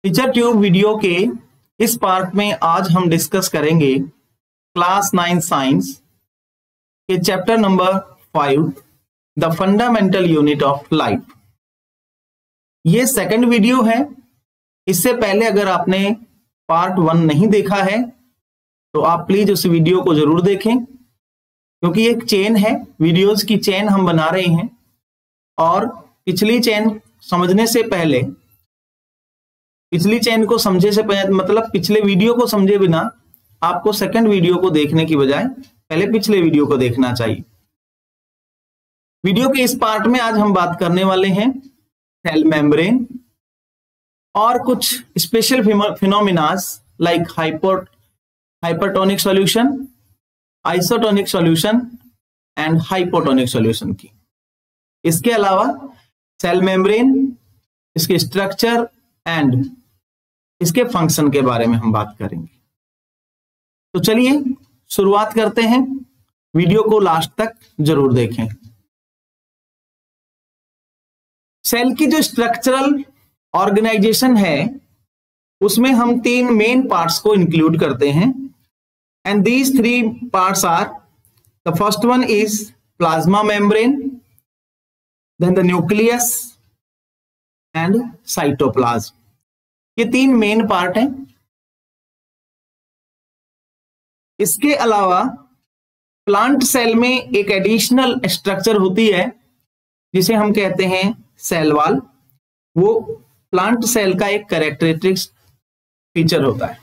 Teacher tube video के इस part में आज हम डिस्कस करेंगे क्लास 9 साइंस के chapter number 5 the fundamental unit of life. ये सेकंड वीडियो है। इससे पहले अगर आपने पार्ट 1 नहीं देखा है तो आप प्लीज उस वीडियो को जरूर देखें, क्योंकि एक चेन है, वीडियोस की चेन हम बना रहे हैं और पिछली चेन समझने से पहले, पिछली चेन को समझे से पहले मतलब पिछले वीडियो को समझे बिना आपको सेकंड वीडियो को देखने की बजाय पहले पिछले वीडियो को देखना चाहिए। वीडियो के इस पार्ट में आज हम बात करने वाले हैं सेल मेम्ब्रेन और कुछ special phenomenas like hypertonic solution, isotonic solution and hypotonic solution की। इसके अलावा सेल मेम्ब्रेन, इसके स्ट्रक्चर एंड इसके फंक्शन के बारे में हम बात करेंगे। तो चलिए शुरुआत करते हैं। वीडियो को लास्ट तक जरूर देखें। सेल की जो स्ट्रक्चरल ऑर्गेनाइजेशन है उसमें हम 3 मेन पार्ट्स को इंक्लूड करते हैं and these 3 parts are, the first one is plasma membrane, then the nucleus and cytoplasm. ये 3 मेन पार्ट हैं। इसके अलावा प्लांट सेल में एक एडिशनल स्ट्रक्चर होती है जिसे हम कहते हैं सेल वॉल। वो प्लांट सेल का एक कैरेक्टरिस्टिक फीचर होता है।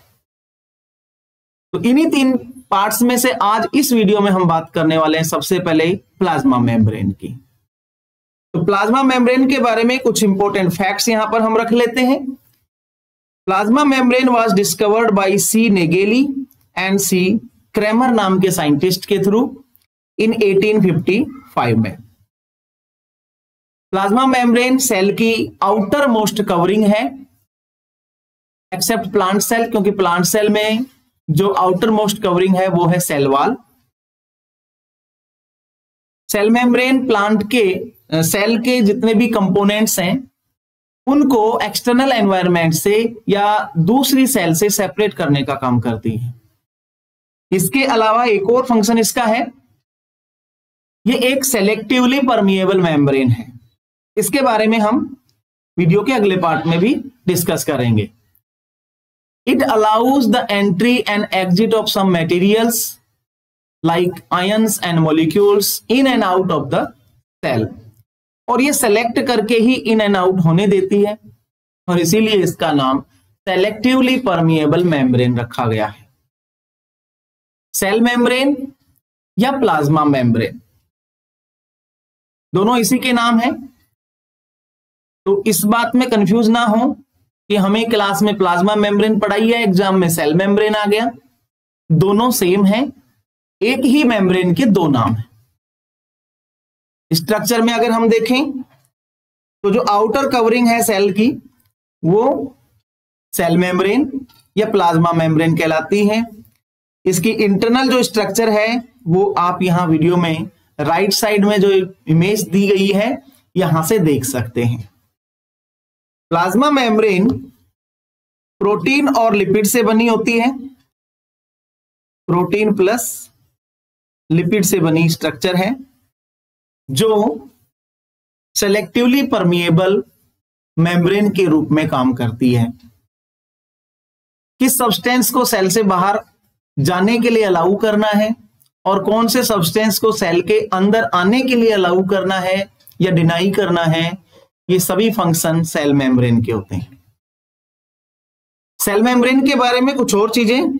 तो इन्हीं 3 पार्ट्स में से आज इस वीडियो में हम बात करने वाले हैं सबसे पहले प्लाज्मा मेम्ब्रेन की। तो प्लाज्मा मेम्ब्रेन के बारे में कुछ इंपॉर्टेंट फैक्ट्स यहां पर हम रख लेते हैं। Plasma membrane was discovered by C Nageli and C Cramer नाम के साइंटिस्ट के थ्रू इन 1855 में। प्लाज्मा मेम्ब्रेन सेल की आउटर मोस्ट कवरिंग है एक्सेप्ट प्लांट सेल, क्योंकि प्लांट सेल में जो आउटर मोस्ट कवरिंग है वो है cell wall. Cell membrane plant के सेल के जितने भी कंपोनेंट्स हैं उनको एक्सटर्नल एनवायरनमेंट से या दूसरी सेल से सेपरेट करने का काम करती है। इसके अलावा एक और फंक्शन इसका है, ये एक सेलेक्टिवली परमिएबल मेम्ब्रेन है। इसके बारे में हम वीडियो के अगले पार्ट में भी डिस्कस करेंगे। It allows the entry and exit of some materials like ions and molecules in and out of the cell, और ये सेलेक्ट करके ही इन एंड आउट होने देती है और इसीलिए इसका नाम सेलेक्टिवली परमिएबल मेम्ब्रेन रखा गया है। सेल मेम्ब्रेन या प्लाज्मा मेम्ब्रेन दोनों इसी के नाम है। तो इस बात में कंफ्यूज ना हो कि हमें क्लास में प्लाज्मा मेम्ब्रेन पढ़ाई है, एग्जाम में सेल मेम्ब्रेन आ गया। दोनों सेम है, एक ही मेम्ब्रेन के 2 नाम है। स्ट्रक्चर में अगर हम देखें तो जो आउटर कवरिंग है सेल की वो सेल मेम्ब्रेन या प्लाज्मा मेम्ब्रेन कहलाती है। इसकी इंटरनल जो स्ट्रक्चर है वो आप यहां वीडियो में राइट साइड में जो इमेज दी गई है यहां से देख सकते हैं। प्लाज्मा मेम्ब्रेन प्रोटीन और लिपिड से बनी होती है। प्रोटीन प्लस लिपिड से बनी स्ट्रक्चर है जो सेलेक्टिवली परमिएबल मेम्ब्रेन के रूप में काम करती है। किस सब्सटेंस को सेल से बाहर जाने के लिए अलाउ करना है और कौन से सब्सटेंस को सेल के अंदर आने के लिए अलाउ करना है या डिनाई करना है, ये सभी फंक्शन सेल मेम्ब्रेन के होते हैं। सेल मेम्ब्रेन के बारे में कुछ और चीजें,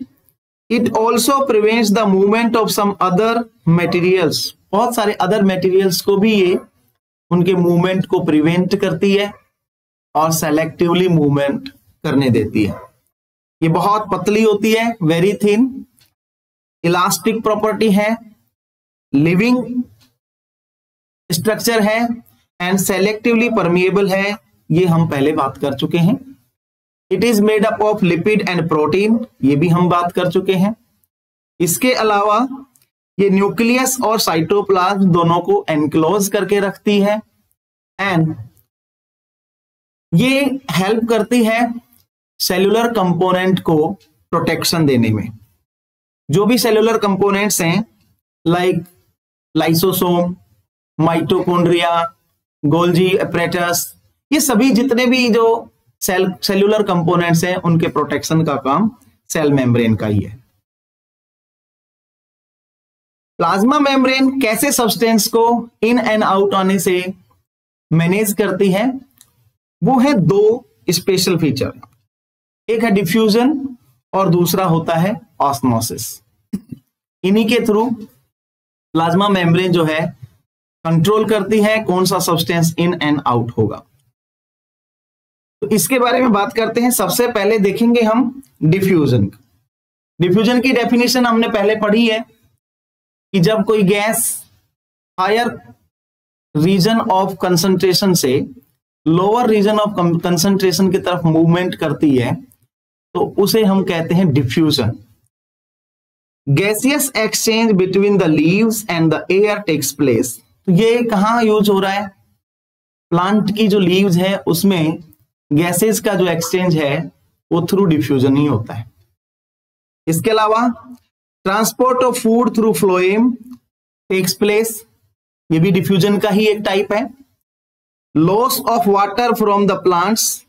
it also prevents the movement of some other materials. बहुत सारे अदर मटेरियल्स को भी ये उनके मूवमेंट को प्रिवेंट करती है और सेलेक्टिवली मूवमेंट करने देती है। ये बहुत पतली होती है, वेरी थिन, इलास्टिक प्रॉपर्टी है, लिविंग स्ट्रक्चर है एंड सेलेक्टिवली परमिएबल है। ये हम पहले बात कर चुके हैं। It is made up of lipid and protein, ये भी हम बात कर चुके हैं। इसके अलावा ये न्यूक्लियस और साइटोप्लाज्म दोनों को एनक्लोज करके रखती है एंड ये हेल्प करती है सेलुलर कंपोनेंट को प्रोटेक्शन देने में। जो भी सेलुलर कंपोनेंट्स हैं like lysosome, mitochondria, Golgi apparatus, ये सभी जितने भी जो सेलुलर कंपोनेंट्स हैं उनके प्रोटेक्शन का काम सेल मेम्ब्रेन का ही है। प्लाज्मा मेम्ब्रेन कैसे सब्सटेंस को इन एंड आउट आने से मैनेज करती है, वो है दो स्पेशल फीचर, एक है डिफ्यूजन और दूसरा होता है ऑस्मोसिस। इन्हीं के थ्रू प्लाज्मा मेम्ब्रेन जो है कंट्रोल करती है कौन सा सब्सटेंस इन एंड आउट होगा। तो इसके बारे में बात करते हैं। सबसे पहले देखेंगे हम डिफ्यूजन। डिफ्यूजन की डेफिनेशन हमने पहले पढ़ी है कि जब कोई gas higher region of concentration से लोअर रीजन ऑफ कंसंट्रेशन की तरफ मूवमेंट करती है तो उसे हम कहते हैं diffusion. Gaseous exchange between the leaves and the air takes place. तो ये कहां यूज हो रहा है? प्लांट की जो लीव्स है उसमें गैसेस का जो एक्सचेंज है वो थ्रू डिफ्यूजन ही होता है। इसके अलावा transport of food through phloem takes place, ये भी डिफ्यूजन का ही एक टाइप है। Loss of water from the plants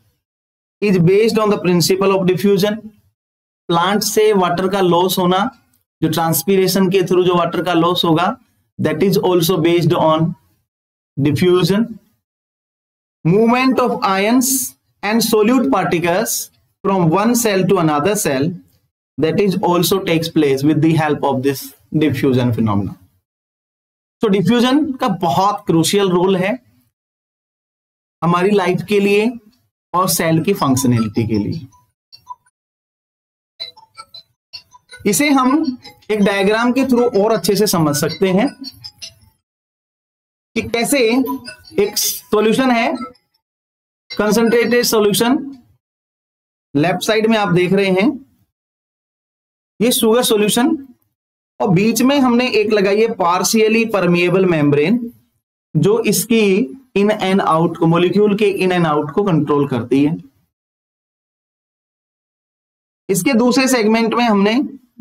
is based on the principle of diffusion. Plant से वाटर का लॉस होना, जो ट्रांसपीरेशन के थ्रू जो वाटर का लॉस होगा, that is also based on diffusion. Movement of ions and solute particles from one cell to another cell, that is also takes place with the help of this diffusion phenomena. तो diffusion का बहुत crucial role है हमारी life के लिए और cell की functionality के लिए। इसे हम एक डायग्राम के थ्रू और अच्छे से समझ सकते हैं कि कैसे एक सॉल्यूशन है, कंसंट्रेटेड सॉल्यूशन, लेफ्ट साइड में आप देख रहे हैं ये शुगर सॉल्यूशन, और बीच में हमने एक लगाई है पार्शियली परमिएबल मेम्ब्रेन जो इसकी इन एंड आउट को, मॉलिक्यूल के इन एंड आउट को कंट्रोल करती है। इसके दूसरे सेगमेंट में हमने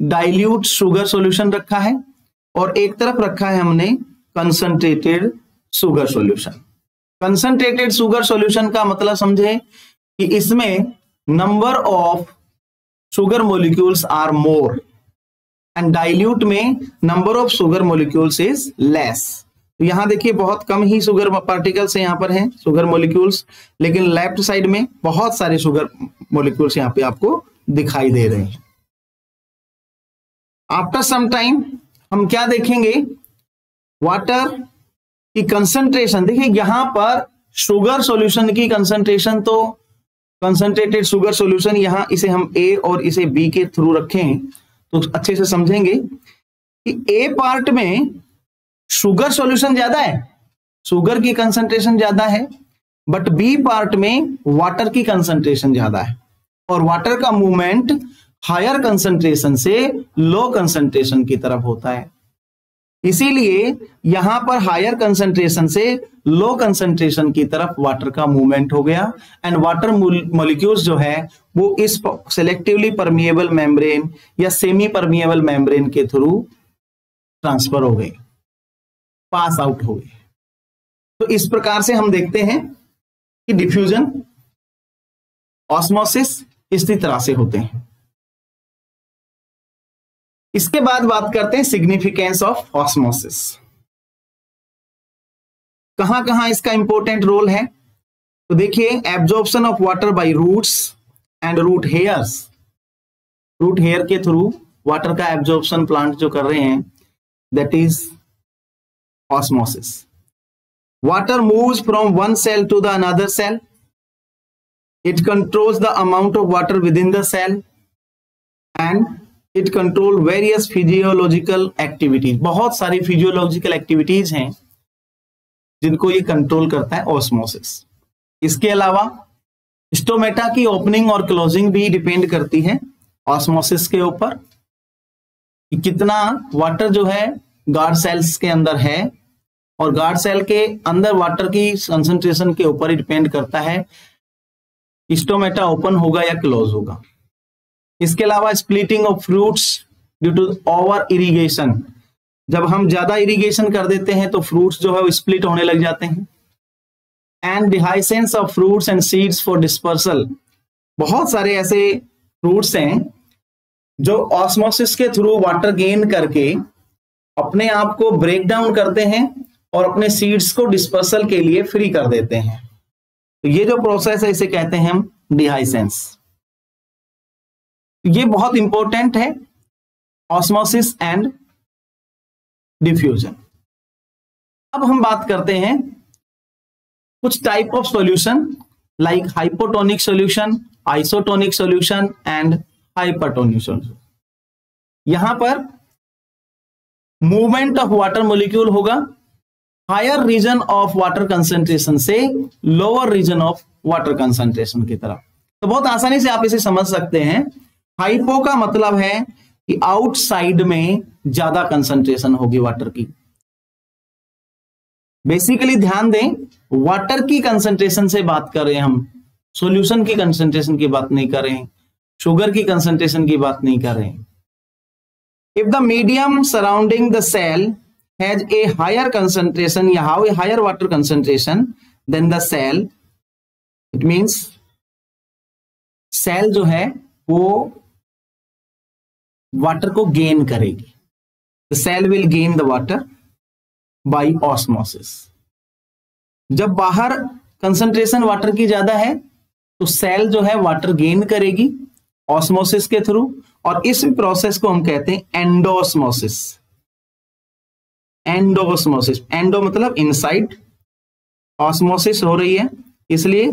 डाइल्यूट शुगर सॉल्यूशन रखा है और एक तरफ रखा है हमने concentrated sugar solution. Concentrated sugar solution का मतलब समझे कि इसमें number of sugar molecules are more and dilute में number of sugar molecules is less. तो यहां देखिए बहुत कम ही शुगर पार्टिकल्स यहां पर हैं, शुगर मोलिक्यूल्स, लेकिन लेफ्ट साइड में बहुत सारे शुगर मोलिक्यूल्स यहां पे आपको दिखाई दे रहे हैं। आफ्टर सम टाइम हम क्या देखेंगे, वाटर की कंसंट्रेशन। देखिए यहां पर शुगर सॉल्यूशन की कंसंट्रेशन, तो कंसंट्रेटेड शुगर सॉल्यूशन, यहां इसे हम ए और इसे बी के थ्रू रखें तो अच्छे से समझेंगे कि ए पार्ट में शुगर सॉल्यूशन ज्यादा है, शुगर की कंसंट्रेशन ज्यादा है, बट बी पार्ट में वाटर की कंसंट्रेशन ज्यादा है और वाटर का मूवमेंट हायर कंसंट्रेशन से लो कंसंट्रेशन की तरफ होता है। इसीलिए यहां पर हायर कंसंट्रेशन से लो कंसंट्रेशन की तरफ वाटर का मूवमेंट हो गया एंड वाटर मॉलिक्यूल्स जो है वो इस सेलेक्टिवली परमिएबल मेम्ब्रेन या सेमी परमिएबल मेम्ब्रेन के थ्रू ट्रांसफर हो गए, पास आउट हो गए। तो इस प्रकार से हम देखते हैं कि डिफ्यूजन, ऑस्मोसिस इसी तरह से होते हैं। इसके बाद बात करते हैं सिग्निफिकेंस ऑफ ऑस्मोसिस। कहां कहां इसका इंपॉर्टेंट रोल है, तो देखिए absorption of water by roots and root hairs. Root hair के थ्रू वाटर का एब्जॉर्प्शन प्लांट जो कर रहे हैं, that is osmosis. Water moves from one cell to the another cell, it controls the amount of water within the cell and it control various physiological activities. बहुत सारी physiological activities हैं जिनको ये control करता है osmosis. इसके अलावा stomata की ओपनिंग और क्लोजिंग भी डिपेंड करती है ऑस्मोसिस के ऊपर, कि कितना वाटर जो है गार्ड सेल्स के अंदर है, और गार्ड सेल के अंदर वाटर की कंसंट्रेशन के ऊपर ही डिपेंड करता है स्टोमेटा ओपन होगा या क्लोज होगा। इसके अलावा splitting of fruits due to over irrigation, जब हम ज्यादा इरिगेशन कर देते हैं तो फ्रूट्स जो है वो स्प्लिट होने लग जाते हैं। And dehiscence of fruits and seeds for dispersal, बहुत सारे ऐसे फ्रूट्स हैं जो ऑस्मोसिस के थ्रू वाटर गेन करके अपने आप को ब्रेक डाउन करते हैं और अपने सीड्स को डिस्पर्सल के लिए फ्री कर देते हैं। तो ये जो प्रोसेस है इसे कहते हैं हम डिहाइसेंस। ये बहुत इंपॉर्टेंट है, ऑस्मोसिस एंड डिफ्यूजन। अब हम बात करते हैं कुछ type of solution like hypotonic solution, isotonic solution and hypertonic solution. यहां पर मूवमेंट ऑफ वाटर मॉलिक्यूल होगा higher region of water concentration से lower region of water concentration की तरफ। तो बहुत आसानी से आप इसे समझ सकते हैं। हाइपो का मतलब है कि आउटसाइड में ज्यादा कंसंट्रेशन होगी वाटर की। बेसिकली ध्यान दें, वाटर की कंसंट्रेशन से बात कर रहे हैं हम, सॉल्यूशन की कंसंट्रेशन की बात नहीं कर रहे हैं, शुगर की कंसंट्रेशन की बात नहीं कर रहे हैं। If the medium surrounding the cell has a higher concentration या have a higher water concentration than the cell, it means cell जो है वो वाटर को गेन करेगी। the cell will gain the water by osmosis। जब बाहर concentration water की ज्यादा है तो सेल जो है वाटर गेन करेगी ऑस्मोसिस के थ्रू, और इस प्रोसेस को हम कहते हैं एंडोस्मोसिस। एंडोस्मोसिस, एंडो मतलब इनसाइड, ऑस्मोसिस हो रही है इसलिए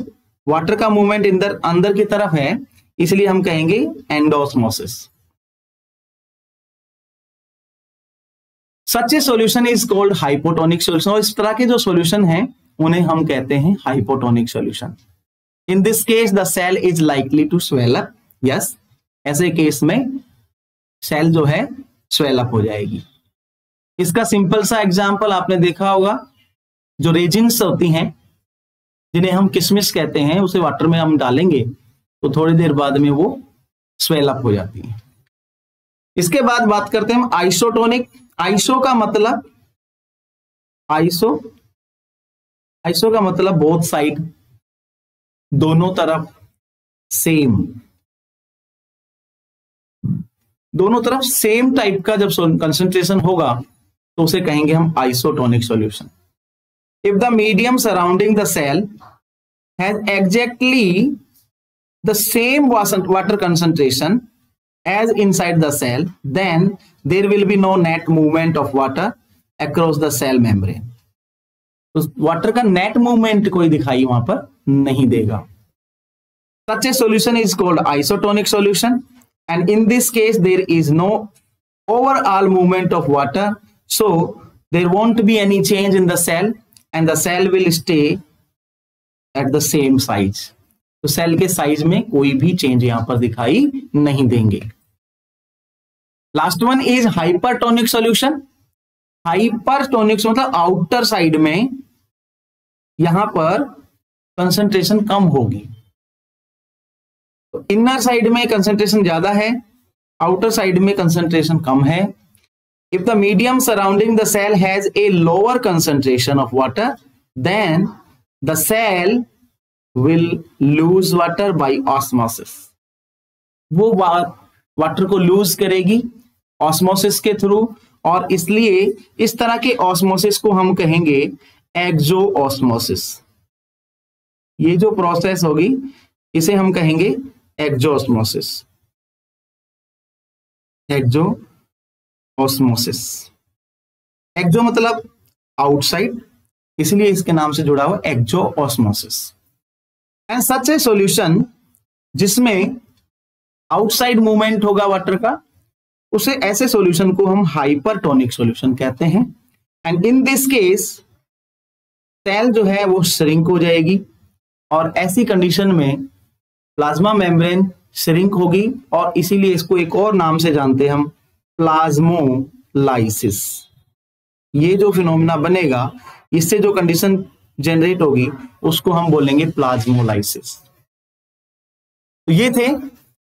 वाटर का मूवमेंट अंदर की तरफ है, इसलिए हम कहेंगे endosmosis. Such a solution is called hypotonic solution. और इस तरह के जो सॉल्यूशन हैं उन्हें हम कहते हैं hypotonic solution. In this case the cell is likely to swell up. Yes, ऐसे केस में सेल जो है स्वेल अप हो जाएगी। इसका सिंपल सा एग्जांपल आपने देखा होगा, जो रेजिन्स होती हैं जिन्हें हम किशमिश कहते हैं, उसे वाटर में हम डालेंगे तो थोड़ी देर बाद में वो स्वेल अप हो जाती है। इसके बाद बात करते हैं हम आइसोटोनिक। आइसो का मतलब आइसो का मतलब बोथ साइड, दोनों तरफ सेम, दोनों तरफ सेम टाइप का जब कंसंट्रेशन होगा तो उसे कहेंगे हम isotonic solution. If the medium surrounding the cell has exactly the same water concentration as inside the cell, then there will be no net movement of water across the cell membrane। तो water का net movement कोई दिखाई वहां पर नहीं देगा। Such a solution is called isotonic solution, and in this case there is no overall movement of water, so there won't be any change in the cell and the cell will stay at the same size। तो cell के size में कोई भी change यहां पर दिखाई नहीं देंगे। Last one is hypertonic solution. Hypertonic मतलब आउटर साइड में यहां पर कंसंट्रेशन कम होगी, तो इनर साइड में कंसंट्रेशन ज्यादा है, आउटर साइड में कंसंट्रेशन कम है। If the medium surrounding the cell has a lower concentration of water, then the cell will lose water by osmosis। वो वाटर को लूज करेगी ऑस्मोसिस के थ्रू, और इसलिए इस तरह के ऑस्मोसिस को हम कहेंगे एक्सो ऑस्मोसिस। ये जो प्रोसेस होगी इसे हम कहेंगे एक्सो ऑस्मोसिस। एक्सो ऑस्मोसिस, एक्सो मतलब आउटसाइड, इसलिए इसके नाम से जुड़ा हुआ exo osmosis. And such a solution जिसमें आउटसाइड मूवमेंट होगा वाटर का, उसे ऐसे सॉल्यूशन को हम हाइपरटोनिक सॉल्यूशन कहते हैं। And in this case cell जो है वो श्रिंक हो जाएगी, और ऐसी कंडीशन में प्लाज्मा मेम्ब्रेन श्रिंक होगी, और इसीलिए इसको एक और नाम से जानते हैं हम, प्लाज्मोलाइसिस। ये जो फिनोमेना बनेगा, इससे जो कंडीशन जनरेट होगी उसको हम बोलेंगे प्लाज्मोलाइसिस। तो ये थे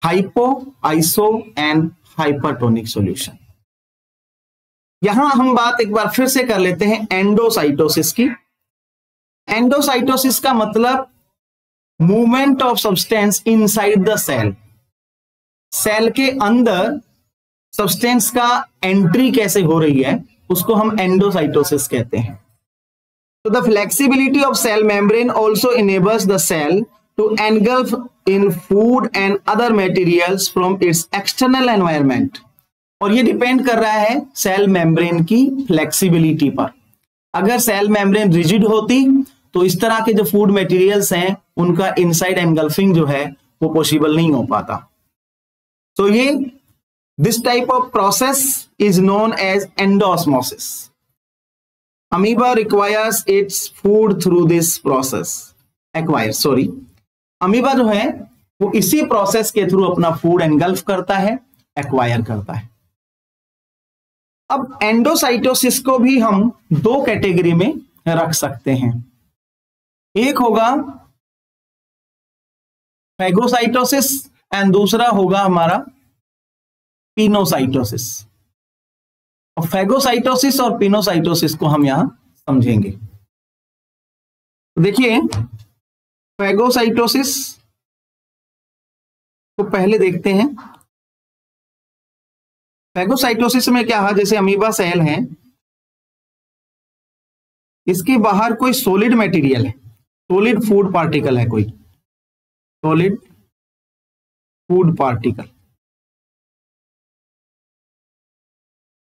hypo, iso and hypertonic solution. यहां हम बात एक बार फिर से कर लेते हैं एंडोसाइटोसिस की। एंडोसाइटोसिस का मतलब movement of substance inside the cell. Cell के अंदर सब्सटेंस का एंट्री कैसे हो रही है, उसको हम एंडोसाइटोसिस कहते हैं। तो the flexibility of cell membrane also enables the cell to engulf in food and other materials from its external environment. और ये डिपेंड कर रहा है सेल मेम्ब्रेन की फ्लेक्सिबिलिटी पर। अगर सेल मेम्ब्रेन रिजिड होती तो इस तरह के जो फूड मटेरियल्स हैं उनका इनसाइड एनगल्फिंग जो है वो पॉसिबल नहीं हो पाता। तो ये this type of process is known as endosmosis. Amoeba requires its food through this process. Amoeba जो है वो इसी प्रोसेस के थ्रू अपना फूड एनगल्फ करता है, एक्वायर करता है। अब एंडोसाइटोसिस को भी हम दो कैटेगरी में रख सकते हैं। एक होगा फैगोसाइटोसिस एंड दूसरा होगा हमारा पिनोसाइटोसिस। और फैगोसाइटोसिस और पिनोसाइटोसिस को हम यहां समझेंगे। देखिए फैगोसाइटोसिस को पहले देखते हैं। फैगोसाइटोसिस में क्या है, जैसे अमीबा सेल है, इसके बाहर कोई सॉलिड मटेरियल है, सॉलिड फूड पार्टिकल है, कोई सॉलिड फूड पार्टिकल।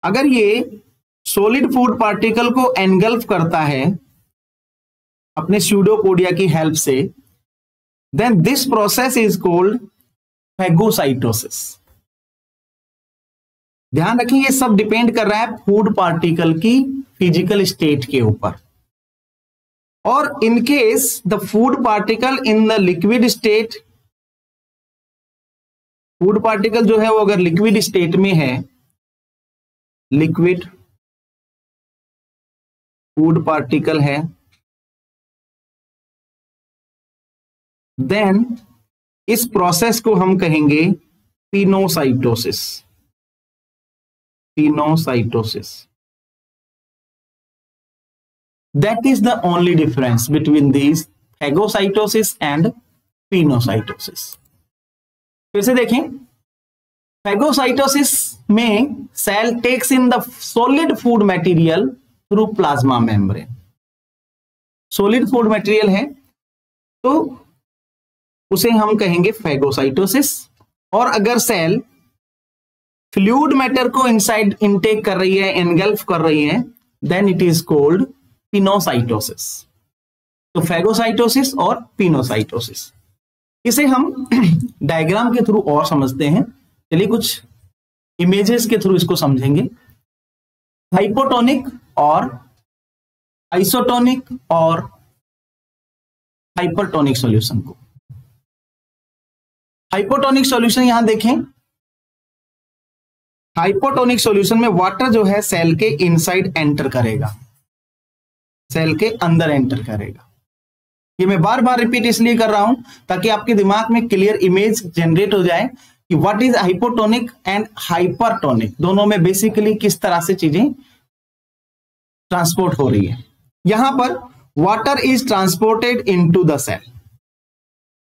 अगर ये सॉलिड फूड पार्टिकल को एनगल्फ करता है अपने स्यूडोपोडिया की हेल्प से, then this process is called phagocytosis. ध्यान रखिए ये सब डिपेंड कर रहा है फूड पार्टिकल की फिजिकल स्टेट के ऊपर। और in case the food particle in the liquid state, food particle जो है वो अगर लिक्विड स्टेट में है, लिक्विड फूड पार्टिकल है, देन इस प्रोसेस को हम कहेंगे pinocytosis. Pinocytosis. That is the only difference between these phagocytosis and pinocytosis. फिर से देखें, phagocytosis में cell takes in the solid food material through plasma membrane. Solid food material है तो उसे हम कहेंगे phagocytosis। और अगर सेल फ्लूइड मैटर को इनसाइड इनटेक कर रही है, एनगल्फ कर रही है, then it is called pinocytosis. तो फैगोसाइटोसिस और पिनोसाइटोसिस, इसे हम डायग्राम के थ्रू और समझते हैं। चलिए कुछ इमेजेस के थ्रू इसको समझेंगे। हाइपोटोनिक और आइसोटोनिक और हाइपरटोनिक सॉल्यूशन को। हाइपोटोनिक सॉल्यूशन यहां देखें, हाइपोटोनिक सॉल्यूशन में वाटर जो है सेल के इनसाइड एंटर करेगा, सेल के अंदर एंटर करेगा। ये मैं बार बार रिपीट इसलिए कर रहा हूं ताकि आपके दिमाग में क्लियर इमेज जनरेट हो जाए कि what is hypotonic and hypertonic, दोनों में बेसिकली किस तरह से चीजें ट्रांसपोर्ट हो रही है। यहां पर water is transported into the cell.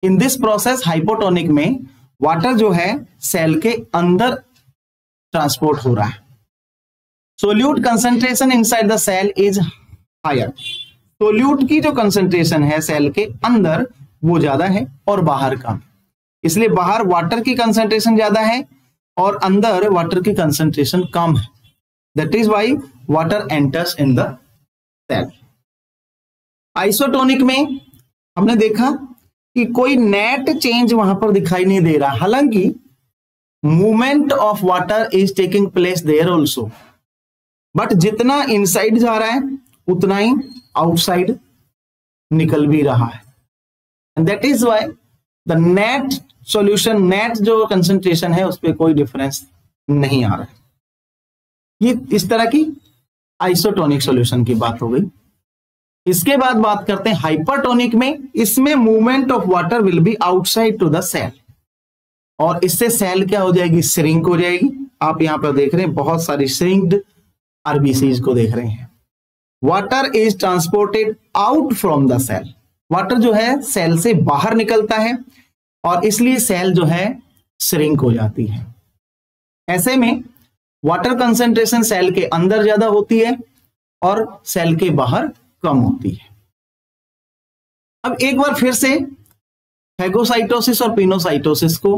In this process hypotonic में वाटर जो है सेल के अंदर ट्रांसपोर्ट हो रहा है। Solute concentration inside the cell is higher. Solute की जो कंसंट्रेशन है सेल के अंदर वो ज्यादा है और बाहर कम, इसलिए बाहर वाटर की कंसंट्रेशन ज्यादा है और अंदर वाटर की कंसंट्रेशन कम है। That is why water enters in the cell. Isotonic में हमने देखा कि कोई नेट चेंज वहां पर दिखाई नहीं दे रहा, हालांकि movement of water is taking place there also, but जितना इनसाइड जा रहा है उतना ही आउटसाइड निकल भी रहा है। And that is why the net solution, net जो कंसंट्रेशन है उस पर कोई डिफरेंस नहीं आ रहा है। ये इस तरह की आइसोटोनिक सॉल्यूशन की बात हो गई। इसके बाद बात करते हैं हाइपरटोनिक में। इसमें movement of water will be outside to the cell. और इससे सेल क्या हो जाएगी, श्रिंक हो जाएगी। आप यहाँ पर देख रहे हैं बहुत सारी श्रिंक्ड आरबीसीज को देख रहे हैं। Water is transported out from the cell, water जो है सेल से बाहर निकलता है और इसलिए सेल जो है श्रिंक हो जाती है। ऐसे में वाटर कंसंट्रेशन सेल के अंदर ज्यादा होती है और सेल के बाहर कम होती है। अब एक बार फिर से फैगोसाइटोसिस और पिनोसाइटोसिस को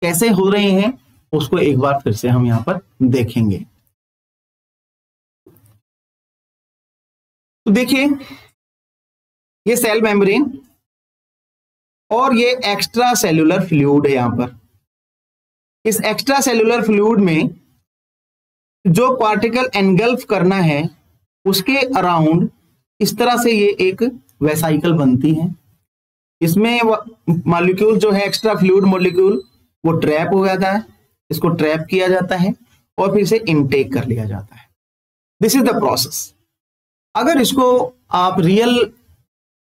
कैसे हो रहे हैं उसको एक बार फिर से हम यहां पर देखेंगे। तो देखिए, ये सेल मेम्ब्रेन और ये एक्स्ट्रा सेल्यूलर फ्लूइड है। यहां पर इस एक्स्ट्रा सेल्यूलर फ्लूइड में जो पार्टिकल एनगल्फ करना है उसके अराउंड इस तरह से ये एक वेसाइकल बनती है। इसमें मॉलिक्यूल जो है एक्स्ट्रा फ्लूइड मॉलिक्यूल वो ट्रैप हो जाता है, इसको ट्रैप किया जाता है और फिर से इनटेक कर लिया जाता है। This is the process. अगर इसको आप रियल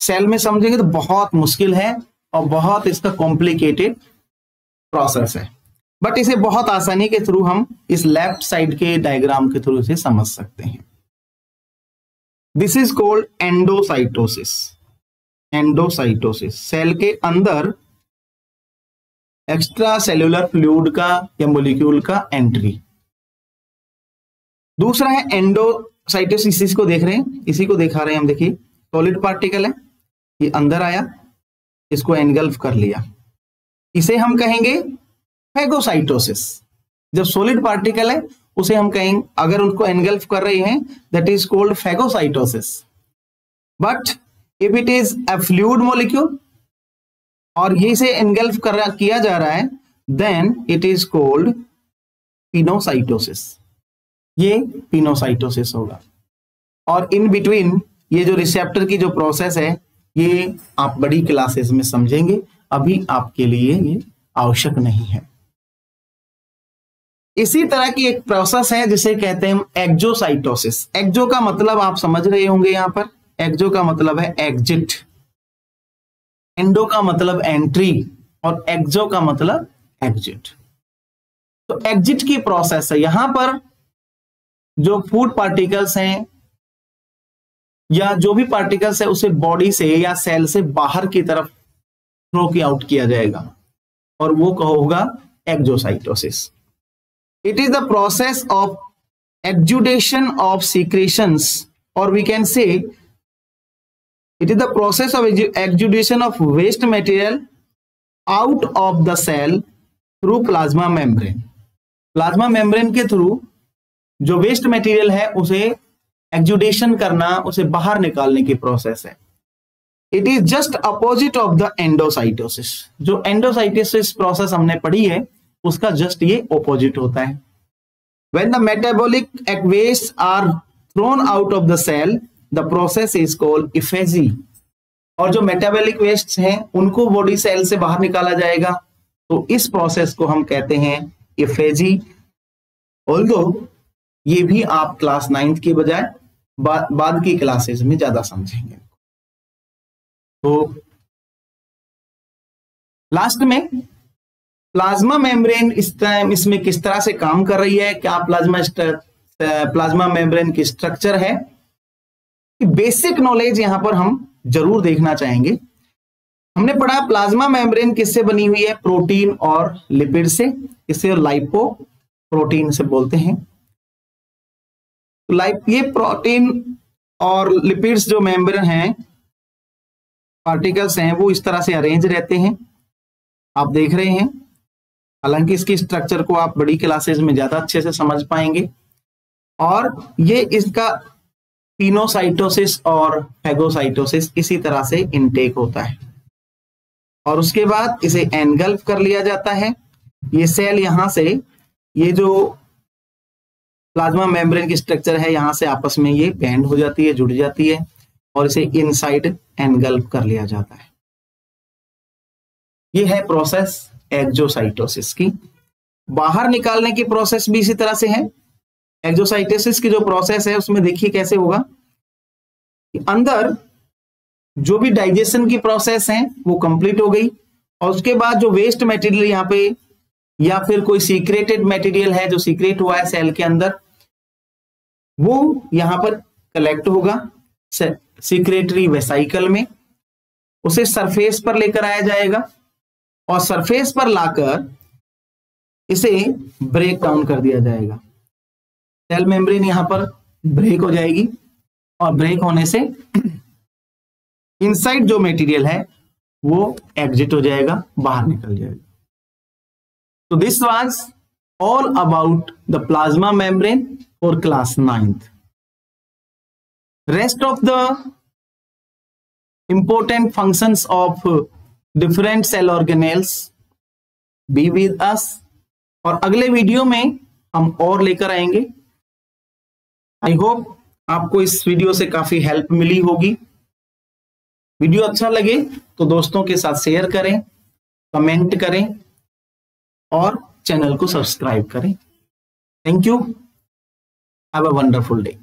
सेल में समझेंगे तो बहुत मुश्किल है और बहुत इसका कॉम्प्लिकेटेड प्रोसेस है, बट इसे बहुत आसानी के थ्रू हम इस लेफ्ट साइड के डायग्राम के थ्रू इसे समझ सकते हैं। This is called endocytosis. Endocytosis cell के अंदर एक्स्ट्रा सेल्यूलर फ्लूइड का या मॉलिक्यूल का एंट्री। दूसरा है एंडोसाइटोसिस, इसको देख रहे हैं, इसी को दिखा रहे हैं हम। देखिए सॉलिड पार्टिकल है, ये अंदर आया, इसको एनगल्फ कर लिया, इसे हम कहेंगे फैगोसाइटोसिस। जब सॉलिड पार्टिकल है उसे हम कहेंगे, अगर उनको एनगल्फ कर रहे हैं that is called phagocytosis. But if it is a fluid molecule और ये से एनगल्फ किया जा रहा है then it is called pinocytosis. ये पिनोसाइटोसिस होगा। और इन बिटवीन ये जो रिसेप्टर की जो प्रोसेस है ये आप बड़ी क्लासेस में समझेंगे, अभी आपके लिए ये आवश्यक नहीं है। इसी तरह की एक प्रोसेस है जिसे कहते हैं एक्जोसाइटोसिस। एक्जो का मतलब आप समझ रहे होंगे, यहां पर एक्जो का मतलब है एग्जिट, एंडो का मतलब एंट्री और एक्जो का मतलब एग्जिट। तो एग्जिट की प्रोसेस है। यहां पर जो फूड पार्टिकल्स हैं या जो भी पार्टिकल्स है उसे बॉडी से या सेल से बाहर की तरफ थ्रो की आउट किया जाएगा और वो होगा exocytosis. It is the process of exudation of secretions, or we can say it is the process of exudation of waste material out of the cell through plasma membrane. Plasma membrane के through जो waste material है उसे एक्जुडेशन करना, उसे बाहर निकालने की process है। It is just opposite of the endocytosis. जो एंडोसाइटोसिस प्रोसेस हमने पढ़ी है उसका जस्ट ये ऑपोजिट होता है। When the metabolic wastes are thrown out of the cell, the process is called aphasia. और जो मेटाबॉलिक वेस्ट हैं उनको बॉडी सेल से बाहर निकाला जाएगा, तो इस प्रोसेस को हम कहते हैं एफेजी। ऑल्दो ये भी आप क्लास 9th के बजाय बाद की क्लासेस में ज्यादा समझेंगे। तो लास्ट में प्लाज्मा मेम्ब्रेन इसमें किस तरह से काम कर रही है, क्या प्लाज्मा मेम्ब्रेन की स्ट्रक्चर है, बेसिक नॉलेज यहां पर हम जरूर देखना चाहेंगे। हमने पढ़ा प्लाज्मा मेम्ब्रेन किससे बनी हुई है, प्रोटीन और लिपिड से। इसे लाइपो प्रोटीन से बोलते हैं। ये प्रोटीन और लिपिड्स जो मेम्ब्रेन हैं, पार्टिकल्स हैं, वो इस तरह से अरेंज रहते हैं, आप देख रहे हैं। हालांकि इसकी स्ट्रक्चर को आप बड़ी क्लासेस में ज्यादा अच्छे से समझ पाएंगे। और ये इसका पिनोसाइटोसिस और फैगोसाइटोसिस इसी तरह से इनटेक होता है और उसके बाद इसे एनगल्फ कर लिया जाता है। ये सेल यहां से, ये जो प्लाज्मा मेम्ब्रेन की स्ट्रक्चर है यहां से आपस में ये बैंड हो जाती है, जुड़ जाती है और इसे इनसाइड एनगल्फ कर लिया जाता है। ये है प्रोसेस एक्जोसाइटोसिस की। बाहर निकालने की प्रोसेस भी इसी तरह से है। एक्जोसाइटोसिस की जो प्रोसेस है उसमें देखिए कैसे होगा। अंदर जो भी डाइजेशन की प्रोसेस है वो कंप्लीट हो गई और उसके बाद जो वेस्ट मटेरियल यहाँ पे या फिर कोई सीक्रेटेड मटेरियल है जो सीक्रेट हुआ है सेल के अंदर, वो यहां पर कलेक्ट होगा सीक्रेटरी वेसाइकल में, उसे सरफेस पर लेकर आया जाएगा और सरफेस पर लाकर इसे ब्रेक डाउन कर दिया जाएगा। सेल मेम्ब्रेन यहां पर ब्रेक हो जाएगी और ब्रेक होने से इनसाइड जो मटेरियल है वो एग्जिट हो जाएगा, बाहर निकल जाएगा। तो this was all about the plasma membrane for class 9th। Rest of the important functions of different cell organelles be with us, और अगले वीडियो में हम और लेकर आएंगे। आई होप आपको इस वीडियो से काफी हेल्प मिली होगी। वीडियो अच्छा लगे तो दोस्तों के साथ शेयर करें, कमेंट करें और चैनल को सब्सक्राइब करें। Thank you, have a wonderful day.